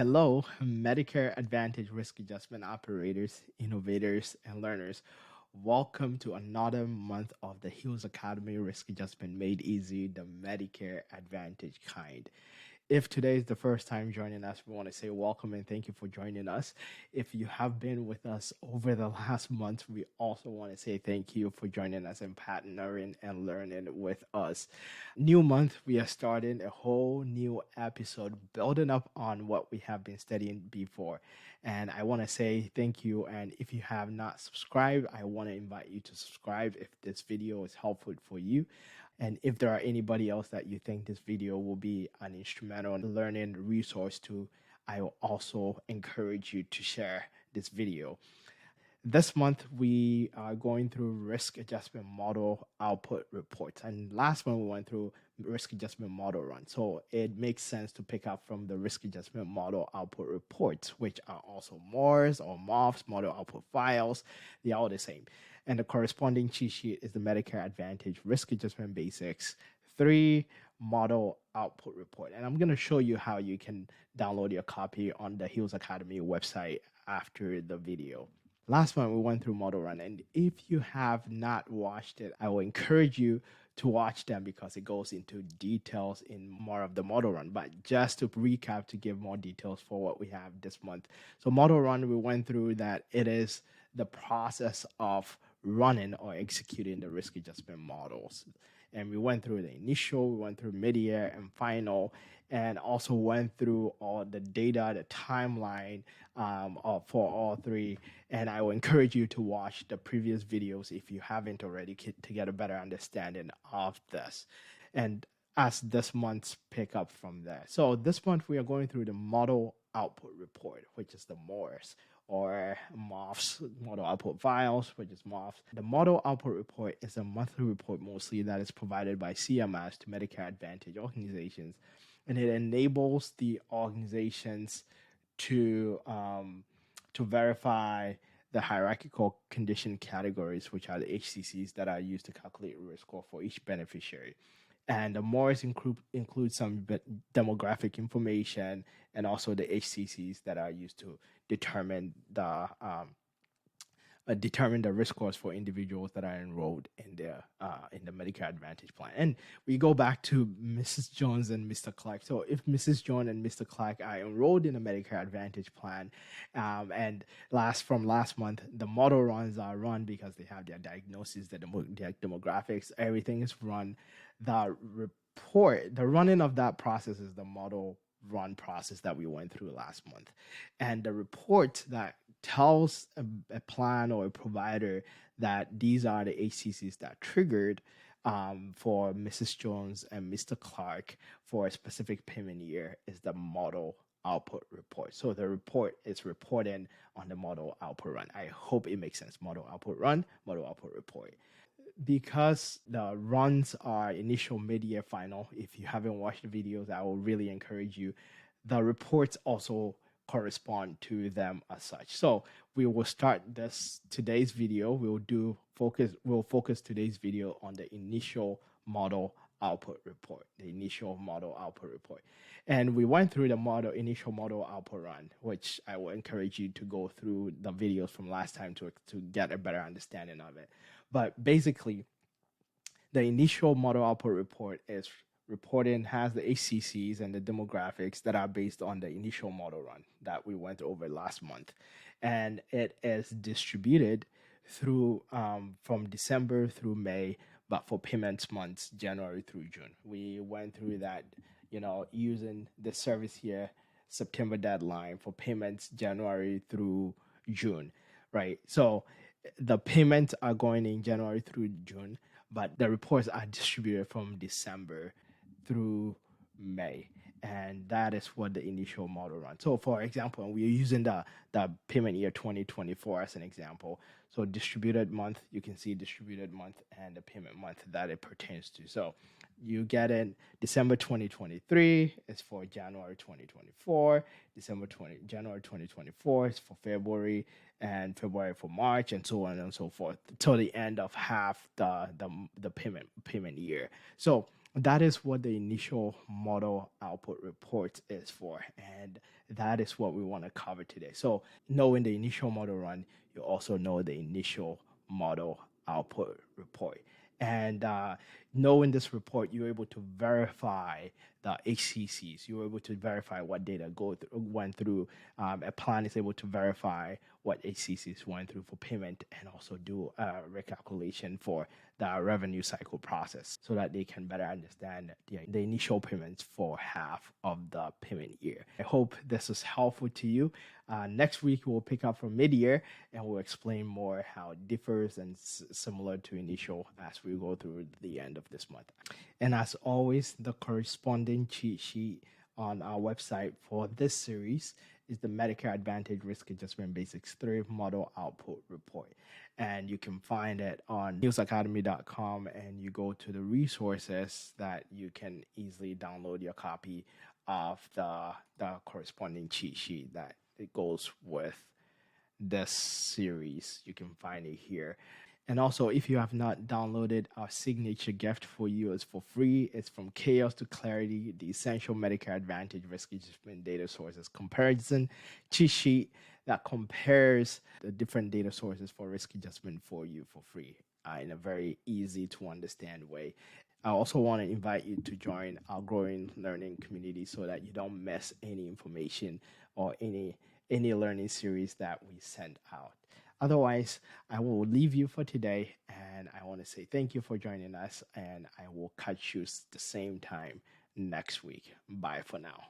Hello, Medicare Advantage risk adjustment operators, innovators, and learners. Welcome to another month of the Hills Academy Risk Adjustment Made Easy, the Medicare Advantage kind. If today is the first time joining us, we want to say welcome and thank you for joining us. If you have been with us over the last month, we also want to say thank you for joining us and partnering and learning with us. New month, we are starting a whole new episode building up on what we have been studying before. And I want to say thank you. And if you have not subscribed, I want to invite you to subscribe if this video is helpful for you. And if there are anybody else that you think this video will be an instrumental learning resource to, I will also encourage you to share this video. This month, we are going through risk adjustment model output reports. And last month, we went through risk adjustment model run. So it makes sense to pick up from the risk adjustment model output reports, which are also MORs or MOFs, model output files. They are all the same. And the corresponding cheat sheet is the Medicare Advantage Risk Adjustment Basics 3 model output report. And I'm going to show you how you can download your copy on the Hills Academy website after the video. Last month, we went through model run. And if you have not watched it, I will encourage you to watch them because it goes into details in more of the model run. But just to recap, to give more details for what we have this month. So model run, we went through that it is the process of running or executing the risk adjustment models. And we went through the initial, we went through mid-year and final, and also went through all the data, the timeline for all three. And I will encourage you to watch the previous videos if you haven't already to get a better understanding of this. And as this month's pick up from there. So this month we are going through the model output report, which is the MORs, or MOFs, model output files, which is MOFs. The model output report is a monthly report mostly that is provided by CMS to Medicare Advantage organizations, and it enables the organizations to verify the hierarchical condition categories, which are the HCCs that are used to calculate risk score for each beneficiary. And the MORs include some demographic information and also the HCCs that are used to determine the risk scores for individuals that are enrolled in the Medicare Advantage plan. And we go back to Mrs. Jones and Mr. Clark. So if Mrs. Jones and Mr. Clark are enrolled in a Medicare Advantage plan, and last month, the model runs are run because they have their diagnosis, their demographics, everything is run. The running of that process is the model run process that we went through last month. And the report that tells a plan or a provider that these are the HCCs that triggered for Mrs. Jones and Mr. Clark for a specific payment year is the model output report. So the report is reporting on the model output run. I hope it makes sense. Model output run, model output report. Because the runs are initial, mid-year, final, if you haven't watched the videos, I will really encourage you. The reports also correspond to them as such. So we will start today's video. We'll focus today's video on the initial model output report, And we went through the initial model output run, which I will encourage you to go through the videos from last time to get a better understanding of it. But basically, the initial model output report has the HCCs and the demographics that are based on the initial model run that we went over last month. And it is distributed through from December through May, but for payments months, January through June. We went through that, using the service here, September deadline for payments January through June, right? So the payments are going in January through June, but the reports are distributed from December through May. And that is what the initial model runs. So for example, we're using the payment year 2024 as an example. So distributed month, you can see distributed month and the payment month that it pertains to. So you get in December 2023 is for January 2024, January 2024 is for February, and February for March, and so on and so forth till the end of half the payment year. So That is what the initial model output report is for. And that is what we want to cover today. So, knowing the initial model run, you also know the initial model output report. And knowing this report, you're able to verify the HCCs. You're able to verify what data went through. A plan is able to verify what HCCs went through for payment and also do a recalculation for the revenue cycle process so that they can better understand the initial payments for half of the payment year. I hope this is helpful to you. Next week, we'll pick up from mid-year and we'll explain more how it differs and similar to initial as we go through the end of this month. And as always, the corresponding cheat sheet on our website for this series is the Medicare Advantage Risk Adjustment Basics 3 Model Output Report. And you can find it on newsacademy.com, and you go to the resources that you can easily download your copy of the corresponding cheat sheet that it goes with this series. You can find it here. And also, if you have not downloaded our signature gift for you, it's for free. It's From Chaos to Clarity, the Essential Medicare Advantage Risk Adjustment Data Sources Comparison cheat sheet that compares the different data sources for risk adjustment for you for free in a very easy to understand way. I also want to invite you to join our growing learning community so that you don't miss any information or any learning series that we send out. Otherwise, I will leave you for today, and I want to say thank you for joining us, and I will catch you the same time next week. Bye for now.